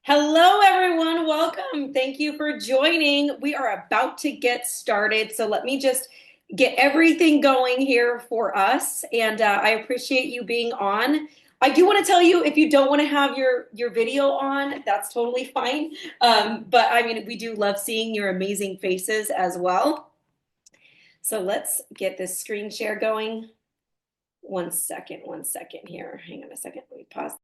Hello, everyone. Welcome. Thank you for joining. We are about to get started. So let me just get everything going here for us. And I appreciate you being on. I do want to tell you if you don't want to have your video on, that's totally fine. But I mean, we do love seeing your amazing faces as well. So let's get this screen share going. One second here. Hang on a second. Let me pause.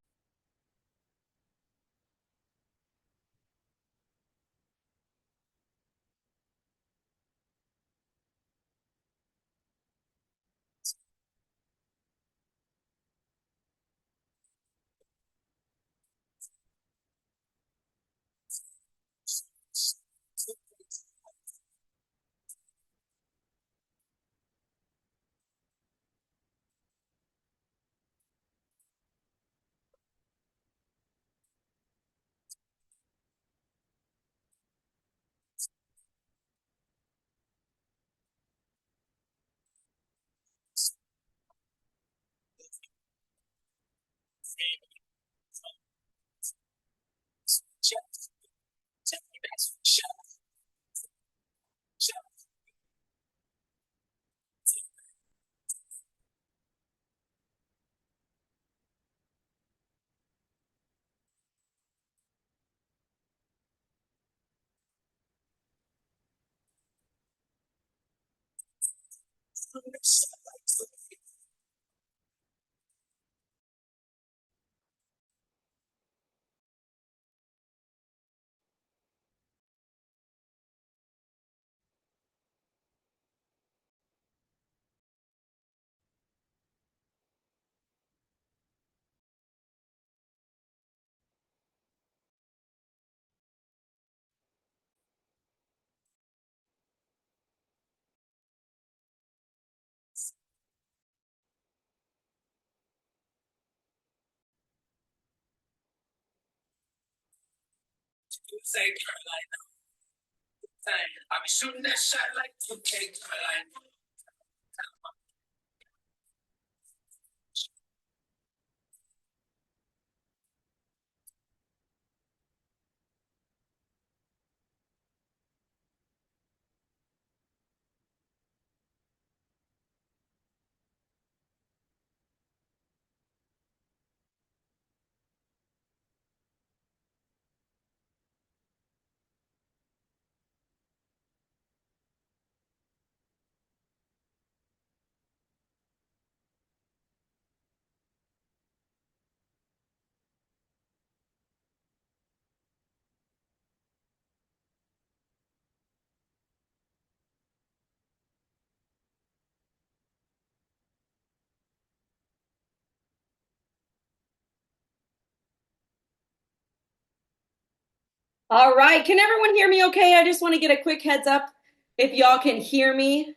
All right. Can everyone hear me okay? I just want to get a quick heads up if y'all can hear me.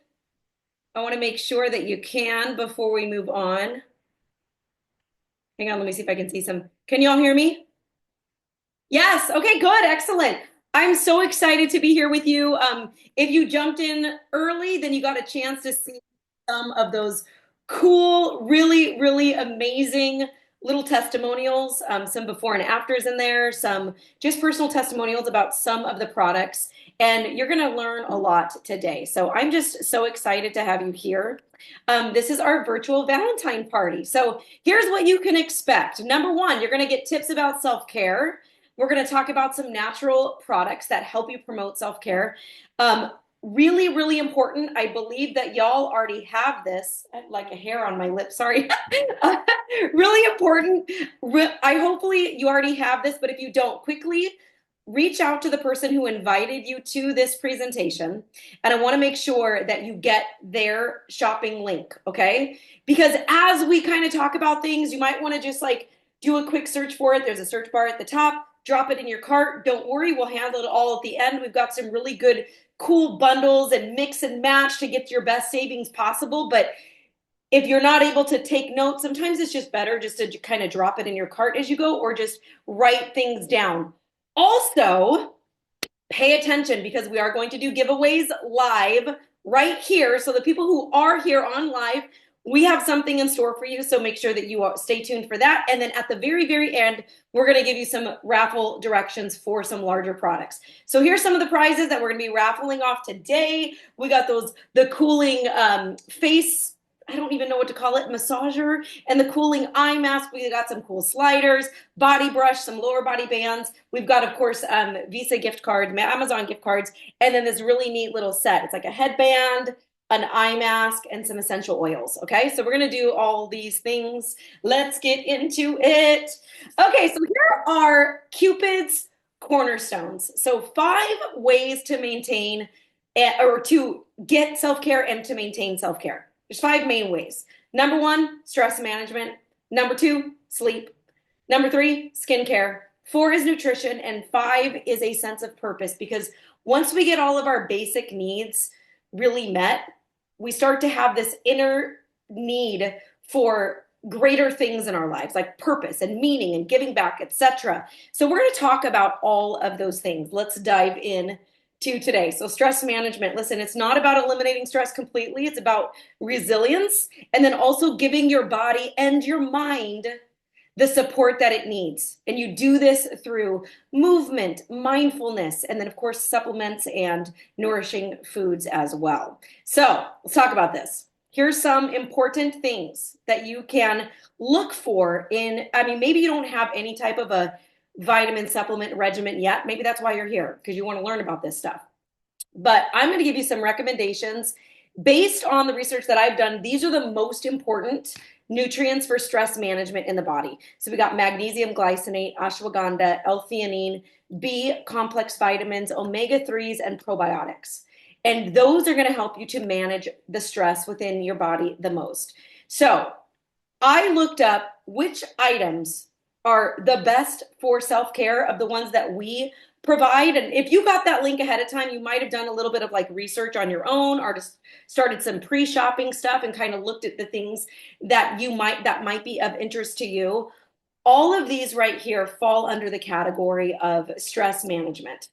I want to make sure that you can before we move on. Hang on, let me see if I can see some. Can y'all hear me? Yes. Okay, good. Excellent. I'm so excited to be here with you. If you jumped in early, then you got a chance to see some of those cool, really, really amazing little testimonials, some before and afters in there, some just personal testimonials about some of the products. And you're going to learn a lot today. So I'm just so excited to have you here. This is our virtual Valentine party. So here's what you can expect. Number one, you're going to get tips about self-care. We're going to talk about some natural products that help you promote self-care. Really, really important. I believe that y'all already have this. I have like a hair on my lip, sorry. Really important. I hopefully you already have this, but if you don't, quickly reach out to the person who invited you to this presentation. And I want to make sure that you get their shopping link, okay? Because as we kind of talk about things, you might want to just like do a quick search for it. There's a search bar at the top. Drop it in your cart. Don't worry, we'll handle it all at the end. We've got some really good, cool bundles and mix and match to get your best savings possible. But if you're not able to take notes, sometimes it's just better just to kind of drop it in your cart as you go or just write things down. Also, pay attention because we are going to do giveaways live right here. So the people who are here on live, we have something in store for you, so make sure that you stay tuned for that. And then at the very, very end, we're going to give you some raffle directions for some larger products. So here's some of the prizes that we're going to be raffling off today. We got the cooling face, I don't even know what to call it, massager, and the cooling eye mask. We got some cool sliders, body brush, some lower body bands. We've got, of course, Visa gift cards, Amazon gift cards, and then this really neat little set. It's like a headband, an eye mask, and some essential oils. Okay, so we're gonna do all these things. Let's get into it. Okay, so here are Cupid's cornerstones. So 5 ways to maintain or to get self-care and to maintain self-care. There's 5 main ways. Number 1, stress management. Number 2, sleep. Number 3, skincare. 4 is nutrition, and 5 is a sense of purpose, because once we get all of our basic needs really met, we start to have this inner need for greater things in our lives, like purpose and meaning and giving back, etc. So we're going to talk about all of those things. Let's dive in to today. So stress management, listen, it's not about eliminating stress completely. It's about resilience, and then also giving your body and your mind the support that it needs. And you do this through movement, mindfulness, and then of course supplements and nourishing foods as well. So let's talk about this. Here's some important things that you can look for in, maybe you don't have any type of a vitamin supplement regimen yet. Maybe that's why you're here, because you want to learn about this stuff. But I'm going to give you some recommendations based on the research that I've done. These are the most important nutrients for stress management in the body. So we got magnesium glycinate, ashwagandha, L-theanine, B complex vitamins, omega-3s, and probiotics. And those are going to help you to manage the stress within your body the most. So I looked up which items are the best for self-care of the ones that we provide. And if you got that link ahead of time, you might have done a little bit of like research on your own, or just started some pre-shopping stuff and kind of looked at the things that might be of interest to you. All of these right here fall under the category of stress management.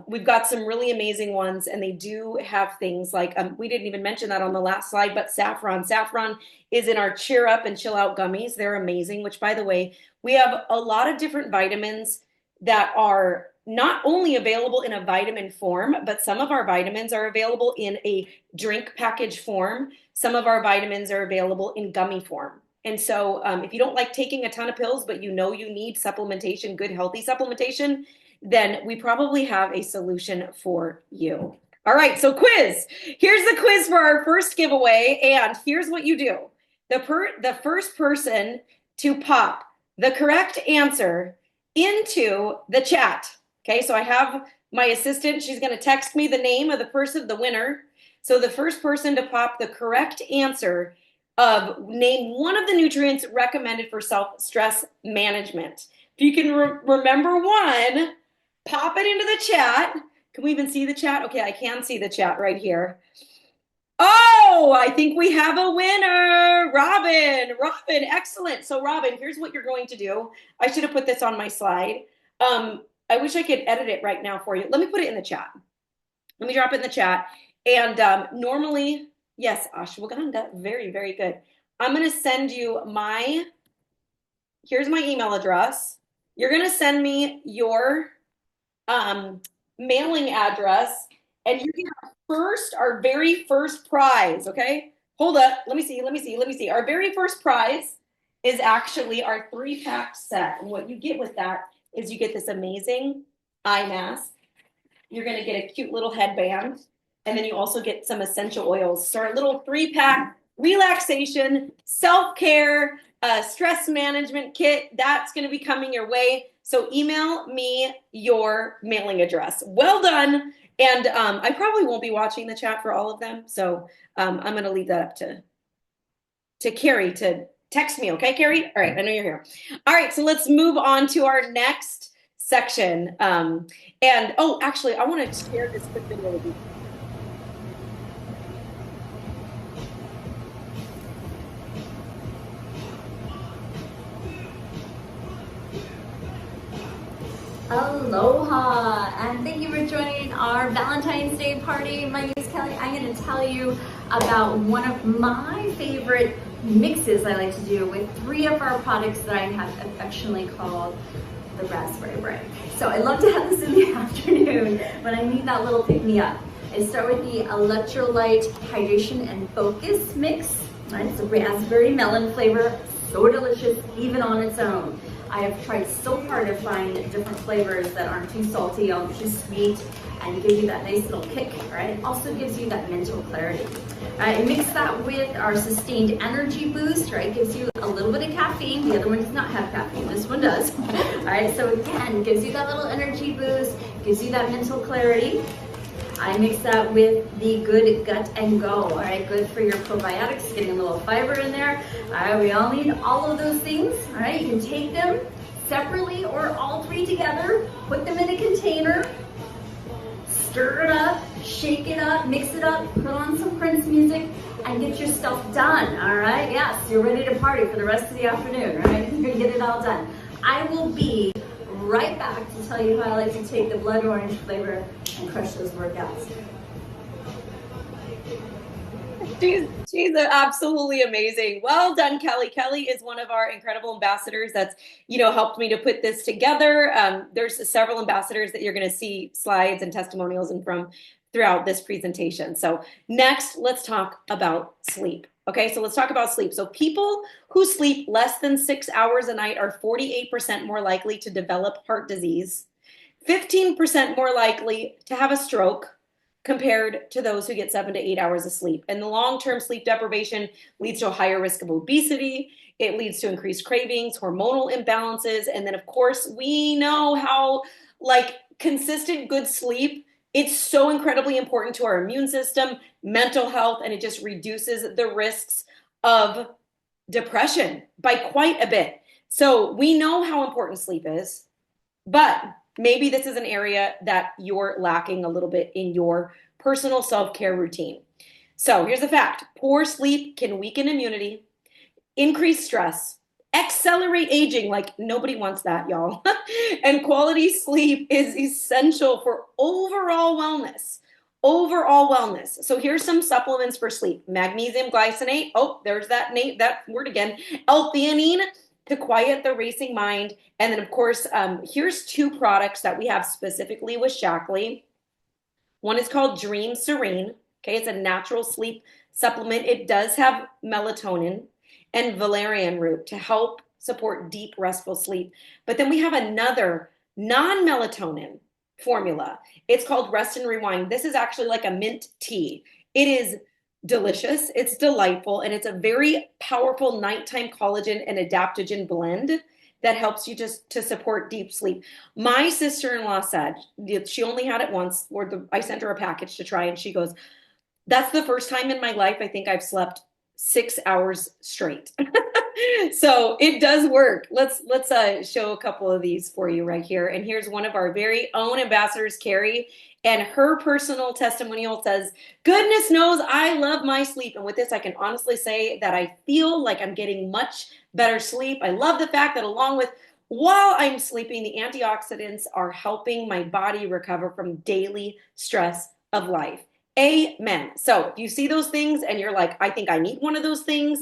We've got some really amazing ones, and they do have things like, we didn't even mention that on the last slide, but saffron. Saffron is in our Cheer Up and Chill Out gummies. They're amazing, which, by the way, we have a lot of different vitamins that are not only available in a vitamin form, but some of our vitamins are available in a drink package form. Some of our vitamins are available in gummy form. And so if you don't like taking a ton of pills, but you know you need supplementation, good, healthy supplementation, then we probably have a solution for you. All right, so quiz. Here's the quiz for our first giveaway, and here's what you do. The first person to pop the correct answer into the chat. Okay, so I have my assistant. She's going to text me the name of the person, the winner. So the first person to pop the correct answer of name one of the nutrients recommended for self-stress management. If you can remember one, pop it into the chat. Can we even see the chat? Okay, I can see the chat right here. Oh, I think we have a winner. Robin, excellent. So Robin, here's what you're going to do. I should have put this on my slide. I wish I could edit it right now for you. Let me put it in the chat. Let me drop it in the chat. And normally, yes, ashwagandha, very, very good. I'm going to send you here's my email address. You're going to send me your mailing address, and you get our very first prize, okay? Hold up, let me see. Our very first prize is actually our 3-pack set. And what you get with that is you get this amazing eye mask. You're gonna get a cute little headband, and then you also get some essential oils. So our little 3-pack relaxation, self-care, stress management kit, that's gonna be coming your way. So email me your mailing address. Well done. And I probably won't be watching the chat for all of them. So I'm going to leave that up to Carrie to text me. Okay, Carrie? All right, I know you're here. All right, so let's move on to our next section. Actually, I want to share this quick video with you. Aloha, and thank you for joining our Valentine's Day party. My name is Kelly. I'm going to tell you about one of my favorite mixes I like to do with 3 of our products that I have affectionately called the raspberry break. So I love to have this in the afternoon when I need that little pick-me-up. I start with the electrolyte hydration and focus mix. Right? It's a raspberry melon flavor, so delicious even on its own. I have tried so hard to find different flavors that aren't too salty, aren't too sweet, and give you that nice little kick, right? It also gives you that mental clarity. I mix that with our sustained energy boost, right? Gives you a little bit of caffeine. The other one does not have caffeine, this one does. All right, so again, gives you that little energy boost, gives you that mental clarity. I mix that with the Good Gut and Go, all right? Good for your probiotics, getting a little fiber in there. All right, we all need all of those things, all right? You can take them separately or all 3 together, put them in a container, stir it up, shake it up, mix it up, put on some Prince music, and get your stuff done, all right? Yes, you're ready to party for the rest of the afternoon, right? You're gonna get it all done. I will be right back to tell you how I like to take the blood orange flavor and crush those workouts. She's absolutely amazing. Well done, Kelly. Kelly is one of our incredible ambassadors that's, helped me to put this together. There's several ambassadors that you're going to see slides and testimonials and from throughout this presentation. So next, let's talk about sleep. Okay, so let's talk about sleep. So people who sleep less than 6 hours a night are 48% more likely to develop heart disease, 15% more likely to have a stroke compared to those who get 7 to 8 hours of sleep. And the long-term sleep deprivation leads to a higher risk of obesity. It leads to increased cravings, hormonal imbalances. And then, of course, we know how consistent good sleep, it's so incredibly important to our immune system, mental health, and it just reduces the risks of depression by quite a bit. So we know how important sleep is, but maybe this is an area that you're lacking a little bit in your personal self-care routine. So here's the fact. Poor sleep can weaken immunity, increase stress, accelerate aging, like nobody wants that, y'all. And quality sleep is essential for overall wellness. Overall wellness. So here's some supplements for sleep. Magnesium glycinate. Oh, there's that word again. L-theanine to quiet the racing mind. And then, of course, here's 2 products that we have specifically with Shaklee. One is called Dream Serene. Okay, it's a natural sleep supplement. It does have melatonin and valerian root to help support deep, restful sleep. But then we have another non-melatonin formula. It's called Rest and Rewind. This is actually like a mint tea. It is delicious, it's delightful, and it's a very powerful nighttime collagen and adaptogen blend that helps you just to support deep sleep. My sister-in-law said she only had it once, I sent her a package to try, and she goes, that's the first time in my life I think I've slept 6 hours straight. So it does work. Let's show a couple of these for you right here. And here's one of our very own ambassadors, Carrie, and her personal testimonial says, goodness knows I love my sleep. And with this, I can honestly say that I feel like I'm getting much better sleep. I love the fact that while I'm sleeping, the antioxidants are helping my body recover from daily stress of life. Amen. So if you see those things and you're like, I think I need one of those things,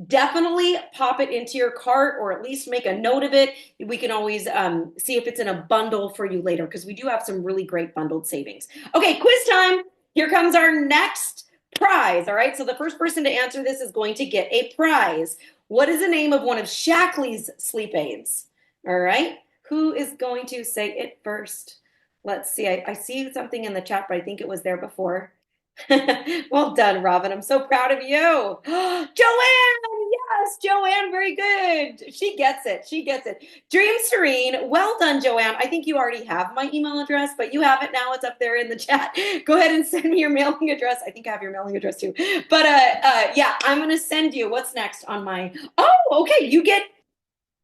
definitely pop it into your cart or at least make a note of it. We can always see if it's in a bundle for you later because we do have some really great bundled savings. Okay, quiz time. Here comes our next prize. All right, so the first person to answer this is going to get a prize. What is the name of one of Shaklee's sleep aids? All right, who is going to say it first? Let's see. I see something in the chat, but I think it was there before. Well done, Robin. I'm so proud of you. Joanne, yes, Joanne, very good. She gets it. She gets it. Dream Serene, well done, Joanne. I think you already have my email address, but you have it now. It's up there in the chat. Go ahead and send me your mailing address. I think I have your mailing address too. But yeah, I'm going to send you what's next on my, okay, you get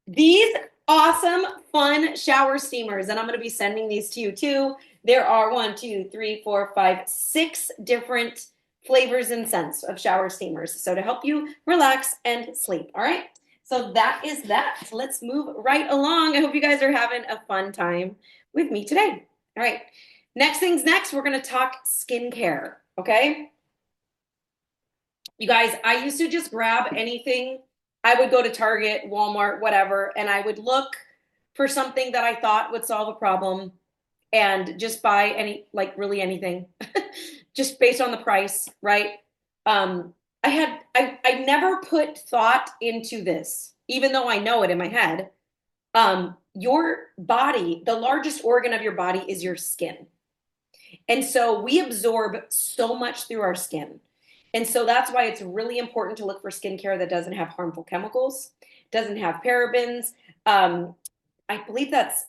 these awesome, fun shower steamers, and I'm going to be sending these to you too. There are 1, 2, 3, 4, 5, 6 different flavors and scents of shower steamers. So to help you relax and sleep. All right. So that is that. Let's move right along. I hope you guys are having a fun time with me today. All right. Next things next, we're going to talk skincare. Okay. You guys, I used to just grab anything. I would go to Target, Walmart, whatever, and I would look for something that I thought would solve a problem and just buy any, like really anything, just based on the price, right? Um, I never put thought into this, even though I know it in my head. Your body, the largest organ of your body is your skin. And so we absorb so much through our skin. And so that's why it's really important to look for skincare that doesn't have harmful chemicals, doesn't have parabens. Um, I believe that's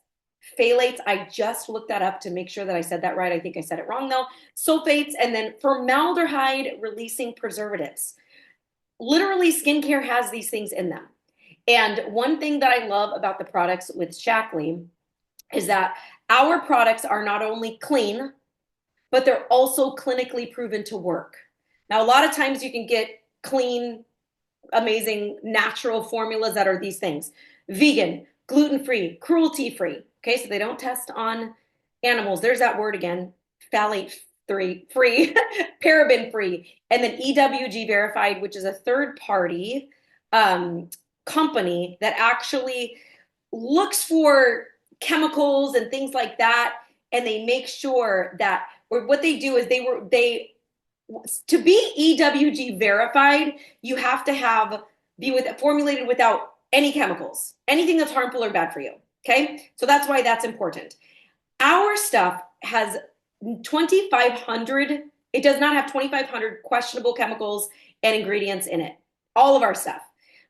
phthalates. I just looked that up to make sure that I said that right. I think I said it wrong though. Sulfates and then formaldehyde releasing preservatives. Literally, skincare has these things in them. And one thing that I love about the products with Shaklee is that our products are not only clean, but they're also clinically proven to work. Now, a lot of times you can get clean, amazing natural formulas that are these things: vegan, gluten free, cruelty free. Okay, so they don't test on animals. There's that word again: phthalate free, paraben free, and then EWG verified, which is a third party um, company that actually looks for chemicals and things like that, and they make sure that, or what they do is they to be EWG verified, you have to have be with formulated without any chemicals, anything that's harmful or bad for you. Okay, so that's why that's important. Our stuff has 2,500. It does not have 2,500 questionable chemicals and ingredients in it. All of our stuff,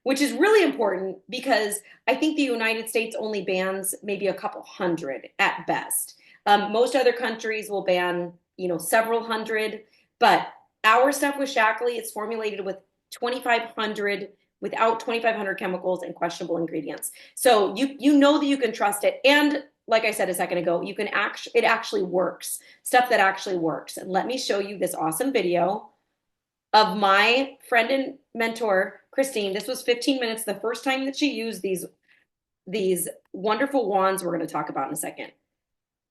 which is really important because I think the United States only bans maybe a couple hundred at best. Most other countries will ban, several hundred, but our stuff with Shaklee, it's formulated with 2,500 without 2,500 chemicals and questionable ingredients. So you know that you can trust it. And like I said a second ago, it actually works. Stuff that actually works. And let me show you this awesome video of my friend and mentor, Christine. This was 15 minutes, the first time that she used these wonderful wands we're going to talk about in a second.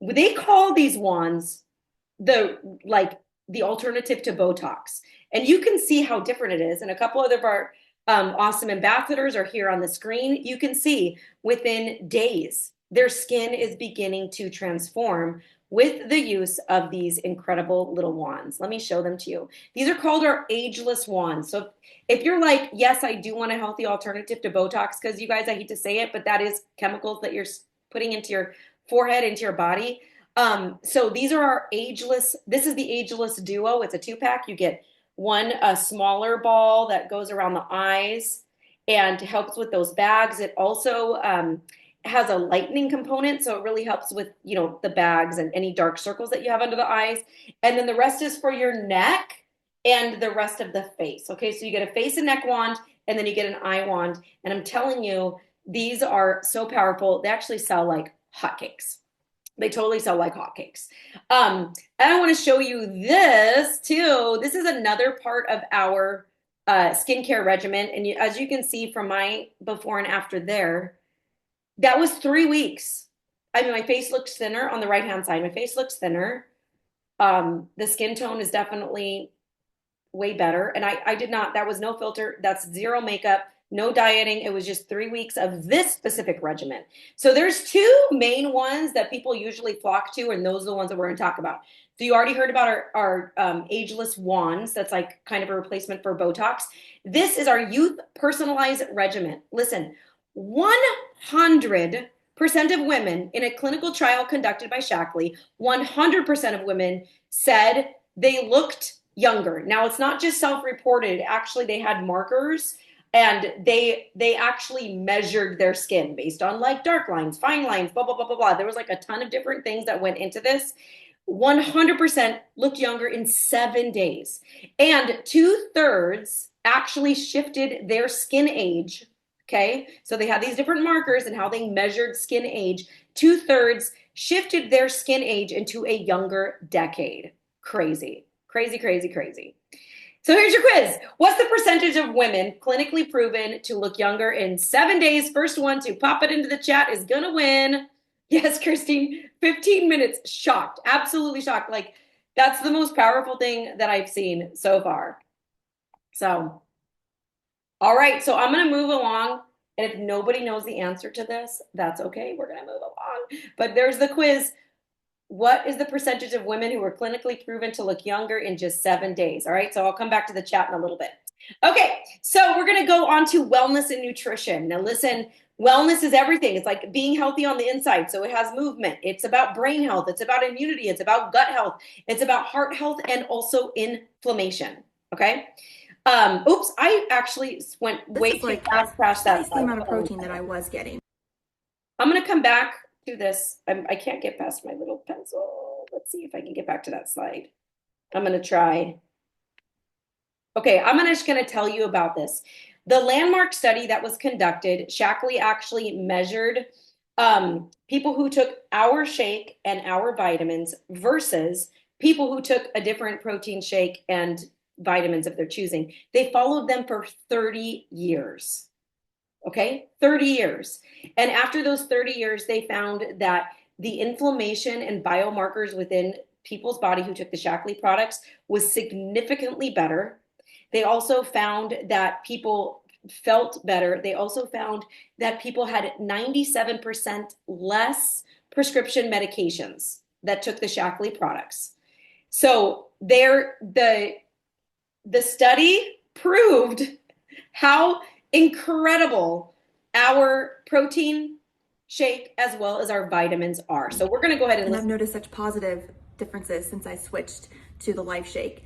They call these wands the like the alternative to Botox. And you can see how different it is. And a couple other of our awesome ambassadors are here on the screen. You can see within days, their skin is beginning to transform with the use of these incredible little wands. Let me show them to you. These are called our ageless wands. So if you're like, yes, I do want a healthy alternative to Botox, because you guys, I hate to say it, but that is chemicals that you're putting into your forehead, into your body. So these are our ageless. This is the ageless duo. It's a 2-pack. You get one, a smaller ball that goes around the eyes and helps with those bags. It also has a lightening component, so it really helps with the bags and any dark circles that you have under the eyes. And then the rest is for your neck and the rest of the face. Okay, so you get a face and neck wand, and then you get an eye wand. And I'm telling you, these are so powerful. They actually sell like hotcakes. They totally sell like hotcakes. And I want to show you this too. This is another part of our skincare regimen. And as you can see from my before and after there, that was 3 weeks. I mean, my face looks thinner on the right-hand side. My face looks thinner. The skin tone is definitely way better. And I did not, that was no filter. That's zero makeup, no dieting. It was just 3 weeks of this specific regimen. So there's two main ones that people usually flock to, and those are the ones that we're going to talk about. So you already heard about our ageless wands. That's like kind of a replacement for Botox. This is our youth personalized regimen. Listen, 100% of women in a clinical trial conducted by Shaklee, 100% of women said they looked younger. Now, it's not just self-reported. Actually, they had markers, and they actually measured their skin based on like dark lines, fine lines, blah, blah, blah, blah, blah. There was like a ton of different things that went into this. 100% looked younger in 7 days. And 2/3 actually shifted their skin age. Okay, so they had these different markers and how they measured skin age. 2/3 shifted their skin age into a younger decade. Crazy, crazy, crazy, crazy. So here's your quiz. What's the percentage of women clinically proven to look younger in 7 days? First one to pop it into the chat is going to win. Yes, Christine, 15 minutes. Shocked, absolutely shocked. Like, that's the most powerful thing that I've seen so far. So, all right. So I'm going to move along. And if nobody knows the answer to this, that's okay. We're going to move along. But there's the quiz. What is the percentage of women who were clinically proven to look younger in just 7 days? All right. So I'll come back to the chat in a little bit. Okay. So we're going to go on to wellness and nutrition. Now, listen, wellness is everything. It's like being healthy on the inside. So it has movement. It's about brain health. It's about immunity. It's about gut health. It's about heart health and also inflammation. Okay. Oops, I actually went This way is too like fast past that twice the slide. amount of protein that I was getting. I'm going to come back to this. I can't get past my little pencil. Let's see if I can get back to that slide. I'm going to try. Okay, just going to tell you about this. The landmark study that was conducted, Shackley actually measured people who took our shake and our vitamins versus people who took a different protein shake and vitamins of their choosing. They followed them for 30 years. Okay, 30 years. And after those 30 years, they found that the inflammation and biomarkers within people's body who took the Shackley products was significantly better. They also found that people felt better. They also found that people had 97% less prescription medications that took the Shackley products. So the study proved how incredible our protein shake as well as our vitamins are. So we're going to go ahead and And I've listen. noticed such positive differences since I switched to the Life Shake.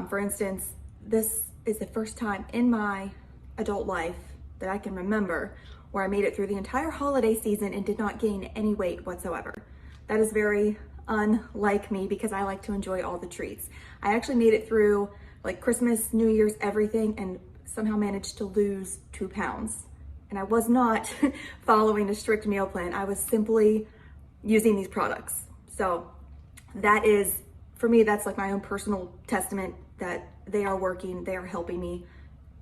For instance, this is the first time in my adult life that I can remember where I made it through the entire holiday season and did not gain any weight whatsoever. That is very unlike me because I like to enjoy all the treats. I actually made it through like Christmas, New Year's, everything, and somehow managed to lose 2 pounds. And I was not following a strict meal plan. I was simply using these products. So that is, for me, that's like my own personal testament that they are working, they are helping me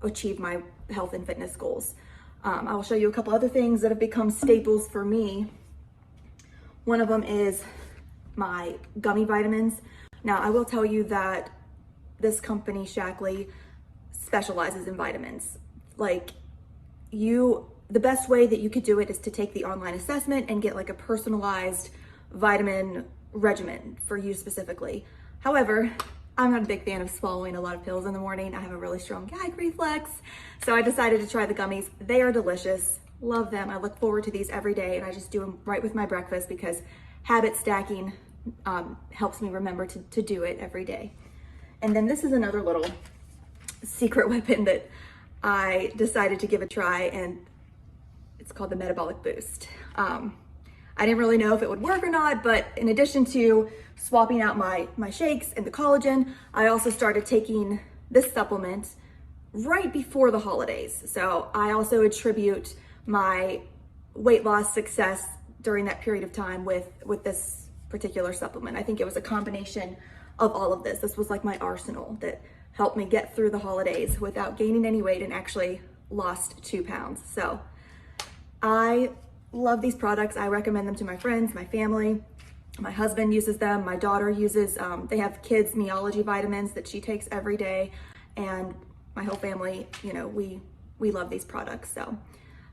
achieve my health and fitness goals. I will show you a couple other things that have become staples for me. One of them is my gummy vitamins. Now, I will tell you that this company, Shackley, specializes in vitamins. Like the best way that you could do it is to take the online assessment and get like a personalized vitamin regimen for you specifically. However, I'm not a big fan of swallowing a lot of pills in the morning. I have a really strong gag reflex. So I decided to try the gummies. They are delicious. Love them. I look forward to these every day, and I just do them right with my breakfast because habit stacking helps me remember to do it every day. And then this is another little secret weapon that I decided to give a try, and it's called the Metabolic Boost. I didn't really know if it would work or not, but in addition to swapping out my shakes and the collagen, I also started taking this supplement right before the holidays. So I also attribute my weight loss success during that period of time with this particular supplement. I think it was a combination of all of this. This was like my arsenal that helped me get through the holidays without gaining any weight and actually lost 2 pounds. So I love these products. I recommend them to my friends, my family. My husband uses them. My daughter uses, they have kids meology vitamins that she takes every day. And my whole family, we love these products. So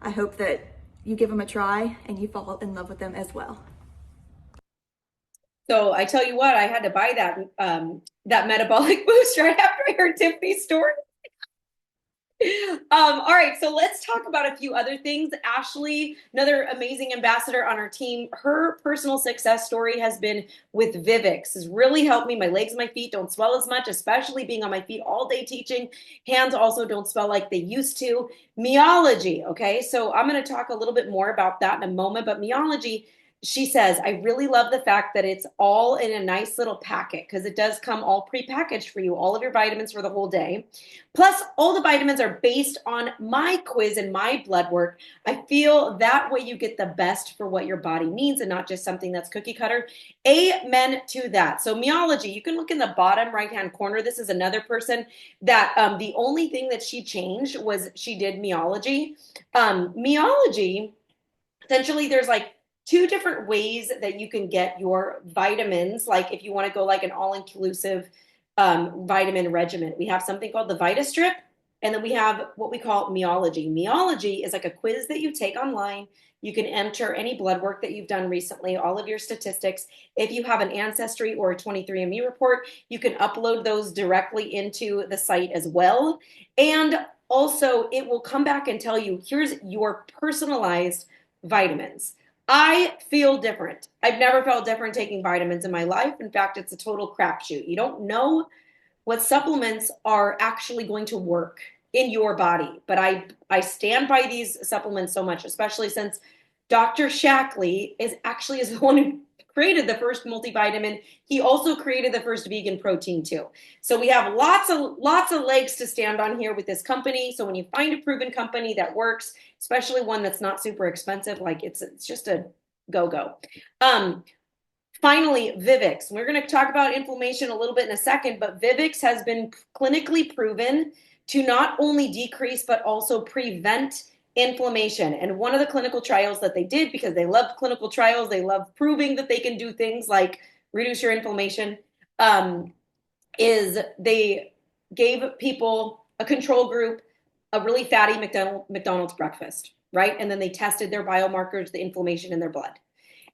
I hope that you give them a try and you fall in love with them as well. So I tell you what, I had to buy that metabolic boost right after I heard Tiffany's story. All right, so let's talk about a few other things. Ashley, another amazing ambassador on our team, her personal success story has been with Vivix. Has really helped me. My legs, my feet don't swell as much, especially being on my feet all day teaching. Hands also don't swell like they used to. Meology, okay? So I'm going to talk a little bit more about that in a moment, but meology, she says, I really love the fact that it's all in a nice little packet because it does come all prepackaged for you, all of your vitamins for the whole day. Plus, all the vitamins are based on my quiz and my blood work. I feel that way you get the best for what your body needs and not just something that's cookie cutter. Amen to that. So meology, you can look in the bottom right-hand corner. This is another person that the only thing that she changed was she did meology. Meology, essentially there's like 2 different ways that you can get your vitamins. Like if you want to go like an all-inclusive vitamin regimen, we have something called the VitaStrip, And then we have what we call meology. Meology is like a quiz that you take online. You can enter any blood work that you've done recently, all of your statistics. If you have an ancestry or a 23andMe report, you can upload those directly into the site as well. And also, it will come back and tell you, here's your personalized vitamins. I feel different. I've never felt different taking vitamins in my life. In fact, it's a total crapshoot. You don't know what supplements are actually going to work in your body. But I stand by these supplements so much, especially since Dr. Shackley is the one who created the first multivitamin. He also created the first vegan protein too. So we have lots of legs to stand on here with this company. So when you find a proven company that works, especially one that's not super expensive, like it's just a go. Um, Finally, Vivix. We're going to talk about inflammation a little bit in a second, but Vivix has been clinically proven to not only decrease, but also prevent inflammation. And one of the clinical trials that they did, because they love clinical trials, they love proving that they can do things like reduce your inflammation, is they gave people, a control group, a really fatty McDonald's breakfast, right? And then they tested their biomarkers, the inflammation in their blood.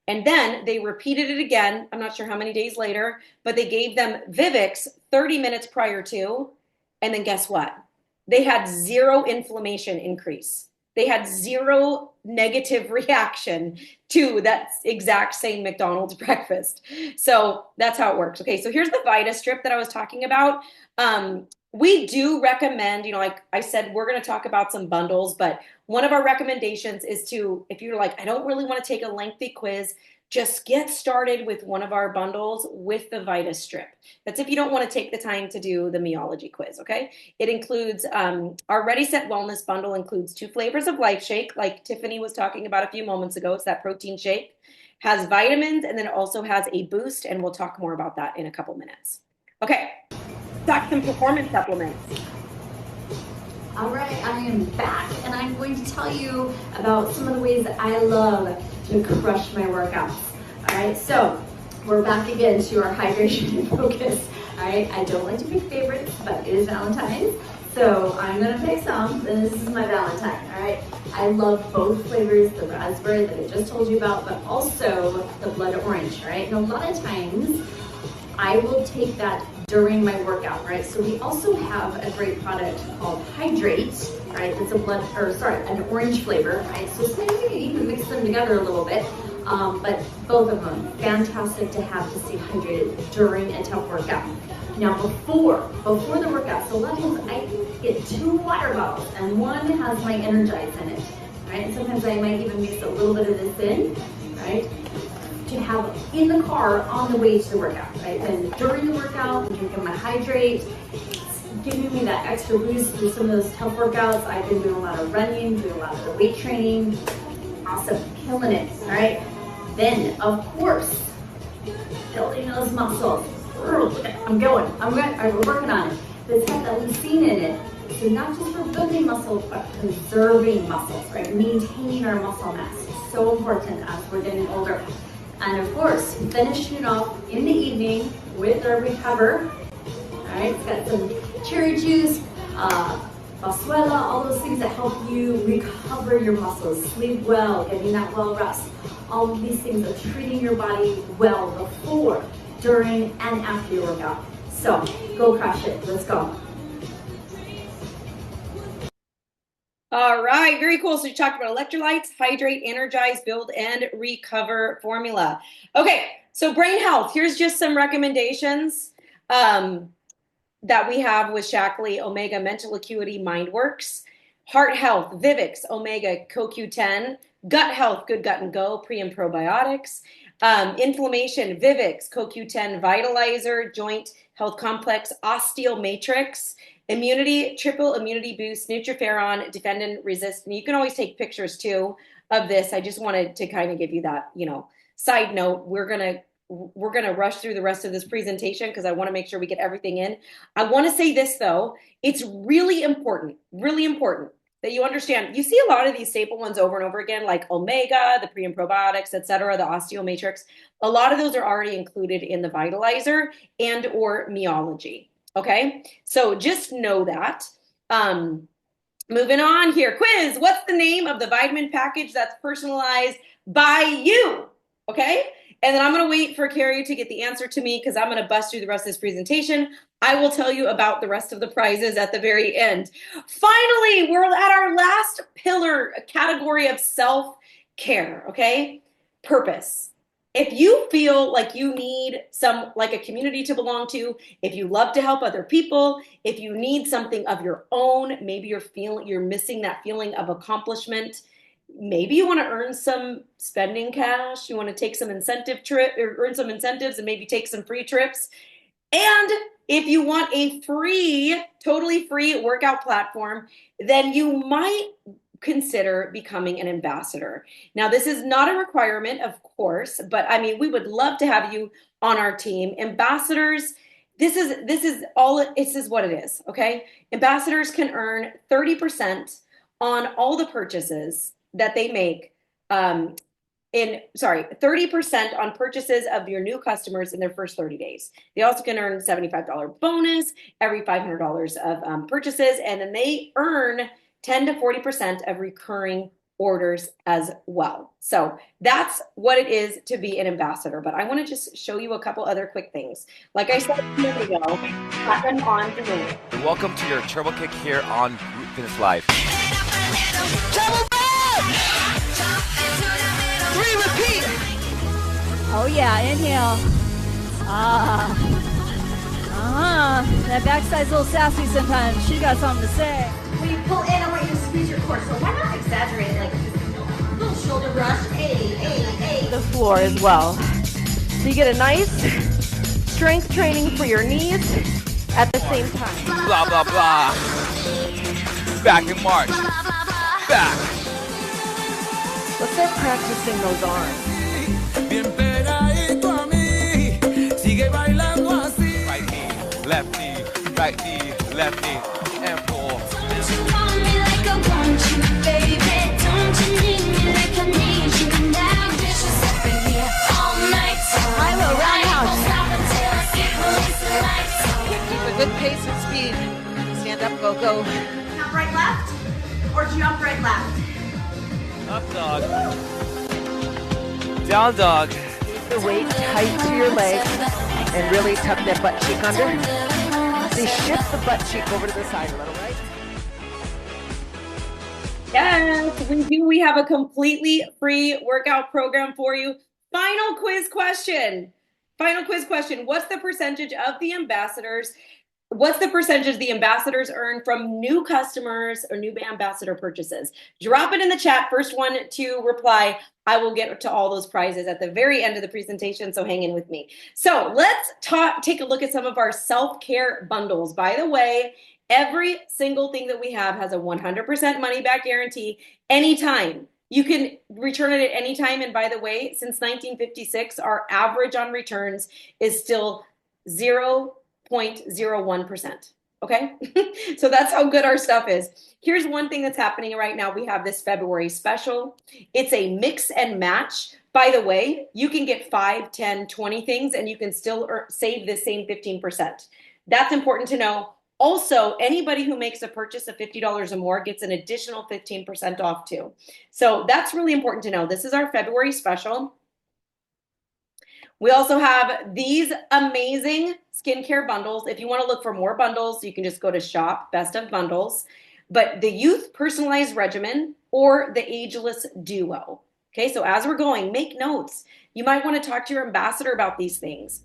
And then they repeated it again. I'm not sure how many days later, but they gave them Vivix 30 minutes prior to. And then guess what? They had zero inflammation increase. They had zero negative reaction to that exact same McDonald's breakfast. So that's how it works. Okay, so here's the Vita strip that I was talking about. We do recommend, like I said, we're going to talk about some bundles, but one of our recommendations is to, if you're like, I don't really want to take a lengthy quiz, just get started with one of our bundles with the Vita strip. That's if you don't want to take the time to do the meology quiz, okay? It includes, our Ready Set Wellness bundle includes 2 flavors of Life Shake, like Tiffany was talking about a few moments ago. It's that protein shake, has vitamins, and then it also has a boost, and we'll talk more about that in a couple minutes. Okay, talk some performance supplements. All right, I am back and I'm going to tell you about some of the ways that I love to crush my workouts. All right, so we're back again to our hydration and focus. All right, I don't like to pick favorites, but it is Valentine's. So I'm gonna pick some, and this is my Valentine, all right? I love both flavors, the raspberry that I just told you about, but also the blood orange, right? And a lot of times, I will take that during my workout, right? So we also have a great product called Hydrate, right? It's an orange flavor, right? So maybe you can mix them together a little bit, but both of them, fantastic to have to stay hydrated during a tough workout. Now before the workout, so a lot of times I get 2 water bottles and one has my Energize in it, right? And sometimes I might even mix a little bit of this in, right? To have in the car on the way to the workout, right? Then during the workout, I'm drinking my Hydrate, giving me that extra boost through some of those tough workouts. I've been doing a lot of running, doing a lot of the weight training. Awesome, killing it, all right? Then, of course, building those muscles. I'm working on it. This has that leucine in it. So not just for building muscle, but conserving muscles, right? Maintaining our muscle mass. So important as we're getting older. And of course, finishing it off in the evening with our Recover. All right, it's got some cherry juice, Boswellia, all those things that help you recover your muscles, sleep well, getting that well rest. All of these things are treating your body well before, during, and after your workout. So go crush it. Let's go. All right, very cool. So we talked about electrolytes, hydrate, energize, build, and recover formula. Okay, so brain health. Here's just some recommendations that we have with Shackley, Omega, Mental Acuity, MindWorks. Heart health, Vivix, Omega, CoQ10. Gut health, Good Gut and Go, pre and probiotics. Inflammation, Vivix, CoQ10, Vitalizer, Joint Health Complex, Osteo Matrix. Immunity, triple immunity boost, Nutriferon, defend and resist. And you can always take pictures too of this. I just wanted to kind of give you that, side note. We're gonna rush through the rest of this presentation because I want to make sure we get everything in. I want to say this though, it's really important that you understand. You see a lot of these staple ones over and over again, like Omega, the pre and probiotics, etc., the Osteo Matrix. A lot of those are already included in the Vitalizer and or Meology. Okay, so just know that. Moving on here. Quiz. What's the name of the vitamin package that's personalized by you? Okay. And then I'm going to wait for Carrie to get the answer to me because I'm going to bust through the rest of this presentation. I will tell you about the rest of the prizes at the very end. Finally, we're at our last pillar, category of self-care. Okay. Purpose. If you feel like you need like a community to belong to, if you love to help other people, if you need something of your own, maybe you're missing that feeling of accomplishment. Maybe you want to earn some spending cash. You want to take some incentive trip or earn some incentives and maybe take some free trips. And if you want a totally free workout platform, then you might consider becoming an ambassador. Now, this is not a requirement, of course, but I mean, we would love to have you on our team. Ambassadors, this is what it is, okay? Ambassadors can earn 30% on all the purchases that they make 30% on purchases of your new customers in their first 30 days. They also can earn $75 bonus every $500 of purchases, and then they earn 10 to 40% of recurring orders as well. So that's what it is to be an ambassador. But I want to just show you a couple other quick things. Like I said a minute ago, tap them on the link. Welcome to your Turbo Kick here on Group Fitness Live. Repeat. Oh yeah, inhale. That backside's a little sassy sometimes. She got something to say. When you pull in, I want you to squeeze your core. So why not exaggerate it like just a little shoulder brush? Hey. The floor as well. So you get a nice strength training for your knees at the same time. Blah, blah, blah. Back in March. Back. Let's start practicing those arms. Right knee, left knee, right knee, left knee, and pull. Hilo, roundhouse. Keep a good pace and speed. Stand up, go, go. Jump right left or jump right left? Up dog. Down dog. Keep the weight tight to your legs and really tuck that butt cheek under. See, shift the butt cheek over to the side a little, right? Yes, we do. We have a completely free workout program for you. Final quiz question. What's the percentage the ambassadors earn from new customers or new ambassador purchases? Drop it in the chat. First one to reply. I will get to all those prizes at the very end of the presentation, so hang in with me. So let's take a look at some of our self-care bundles. By the way, every single thing that we have has a 100% money back guarantee anytime. You can return it at any time. And by the way, since 1956, our average on returns is still 0.01%. Okay. So that's how good our stuff is. Here's one thing that's happening right now. We have this February special. It's a mix and match. By the way, you can get 5, 10, 20 things and you can still save the same 15%. That's important to know. Also, anybody who makes a purchase of $50 or more gets an additional 15% off too. So that's really important to know. This is our February special. We also have these amazing skincare bundles. If you want to look for more bundles, you can just go to shop, best of bundles. But the youth personalized regimen or the ageless duo. Okay, so as we're going, make notes. You might want to talk to your ambassador about these things.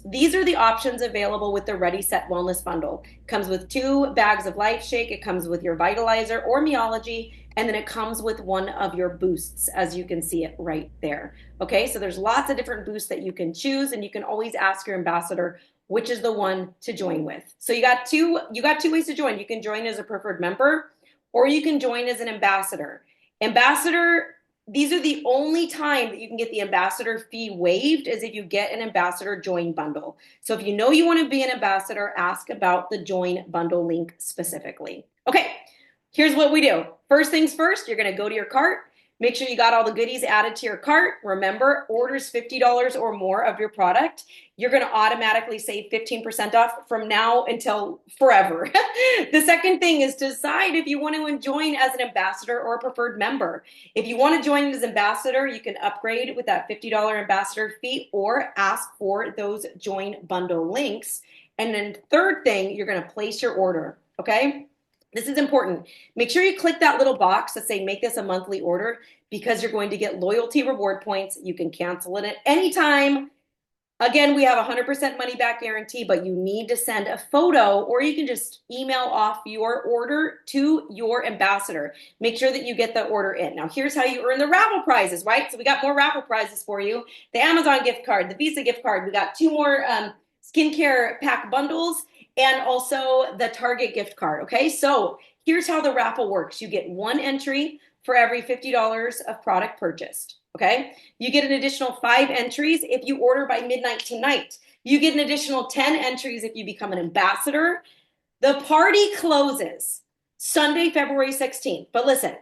These are the options available with the Ready Set Wellness Bundle. It comes with 2 bags of Life Shake. It comes with your Vitalizer or Meology, and then it comes with one of your boosts, as you can see it right there. Okay, so there's lots of different boosts that you can choose, and you can always ask your ambassador which is the one to join with. So you got two ways to join. You can join as a preferred member, or you can join as an ambassador. These are the only time that you can get the ambassador fee waived is if you get an ambassador join bundle. So if you know you want to be an ambassador, ask about the join bundle link specifically. Okay, here's what we do. First things first, you're going to go to your cart. Make sure you got all the goodies added to your cart. Remember, orders $50 or more of your product, you're going to automatically save 15% off from now until forever. The second thing is to decide if you want to join as an ambassador or a preferred member. If you want to join as ambassador, you can upgrade with that $50 ambassador fee or ask for those join bundle links. And then third thing, you're going to place your order, okay? This is important. Make sure you click that little box that say make this a monthly order because you're going to get loyalty reward points. You can cancel it at any time. Again, we have a 100% money back guarantee, but you need to send a photo or you can just email off your order to your ambassador. Make sure that you get the order in. Now, here's how you earn the raffle prizes, right? So we got more raffle prizes for you. The Amazon gift card, the Visa gift card. We got 2 more skincare pack bundles and also the Target gift card, okay? So here's how the raffle works. You get 1 entry for every $50 of product purchased. Okay, you get an additional 5 entries if you order by midnight tonight. You get an additional 10 entries if you become an ambassador. The party closes Sunday, February 16th. But listen,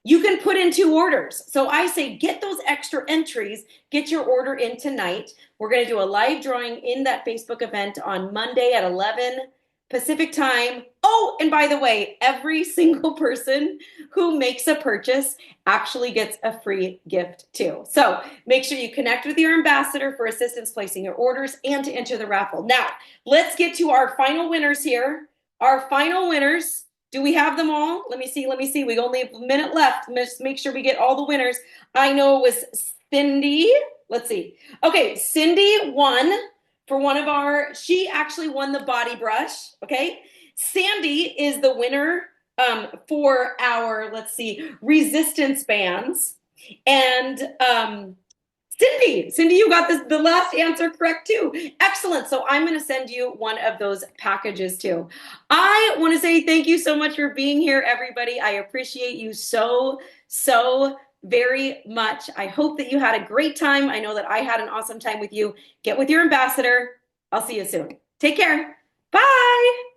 you can put in 2 orders. So I say get those extra entries, get your order in tonight. We're going to do a live drawing in that Facebook event on Monday at 11 Pacific time. Oh, and by the way, every single person who makes a purchase actually gets a free gift too. So make sure you connect with your ambassador for assistance placing your orders and to enter the raffle. Now, let's get to our final winners here. Our final winners. Do we have them all? Let me see. We only have a minute left. Let's make sure we get all the winners. I know it was Cindy. Let's see. Okay, Cindy won for one of our, she actually won the body brush, okay? Sandy is the winner for our, let's see, resistance bands. And Cindy, you got the last answer correct too. Excellent. So I'm going to send you one of those packages too. I want to say thank you so much for being here, everybody. I appreciate you so very much. I hope that you had a great time. I know that I had an awesome time with you. Get with your ambassador. I'll see you soon. Take care. Bye.